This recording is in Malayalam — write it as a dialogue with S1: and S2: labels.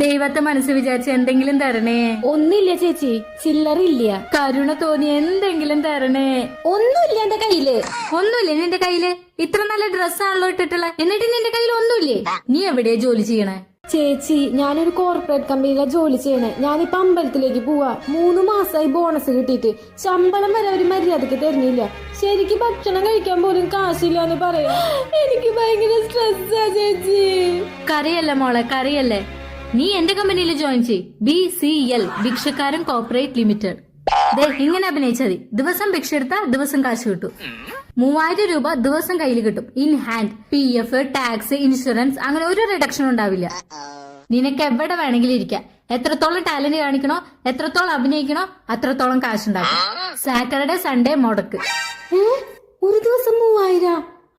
S1: ദൈവത്തെ മനസ്സ് വിചാരിച്ച് എന്തെങ്കിലും തരണേ.
S2: ഒന്നുമില്ല ചേച്ചി, ചില്ലറില്ല.
S1: കരുണ തോന്നി എന്തെങ്കിലും തരണേ.
S2: ഒന്നുമില്ല എന്റെ കയ്യില്.
S1: ഒന്നുമില്ലേ നിന്റെ കയ്യില്? ഇത്ര നല്ല ഡ്രസ്സാണല്ലോ ഇട്ടിട്ടുള്ള, എന്നിട്ട് നിന്റെ കയ്യിൽ ഒന്നുമില്ലേ? നീ എവിടെയാ ജോലി ചെയ്യണേ?
S2: ചേച്ചി, ഞാനൊരു കോർപ്പറേറ്റ് കമ്പനിയിലെ ജോലി ചെയ്യണേ. ഞാനിപ്പോ അമ്പലത്തിലേക്ക് പോവാ. 3 മാസമായി ബോണസ് കിട്ടിയിട്ട്. ശമ്പളം വരെ ഒരു മര്യാദക്ക് തരുന്നില്ല. ശരിക്കും ഭക്ഷണം കഴിക്കാൻ പോലും കാശില്ലാന്ന് പറയാ. എനിക്ക് ഭയങ്കര സ്ട്രെസ്സാ ചേച്ചി.
S1: കറിയല്ലേ മോളെ, കറിയല്ലേ. നീ എന്റെ കമ്പനിയിൽ ജോയിൻ ചെയ്. BCL, ഭിക്ഷക്കാരൻ കോർപ്പറേറ്റ് ലിമിറ്റഡ്. ഇങ്ങനെ അഭിനയിച്ചാൽ മതി. ദിവസം ഭിക്ഷ എടുത്താ ദിവസം കാശ് കിട്ടും. 3000 രൂപ ദിവസം കയ്യിൽ കിട്ടും. In hand. PF, tax, insurance, അങ്ങനെ ഒരു റിഡക്ഷൻ ഉണ്ടാവില്ല. നിനക്ക് എവിടെ വേണമെങ്കിലും ഇരിക്കാം. എത്രത്തോളം ടാലന്റ് കാണിക്കണോ, എത്രത്തോളം അഭിനയിക്കണോ, അത്രത്തോളം കാശുണ്ടാക്കും. സാറ്റർഡേ സൺഡേ മുടക്ക്.
S2: ഒരു ദിവസം 3000?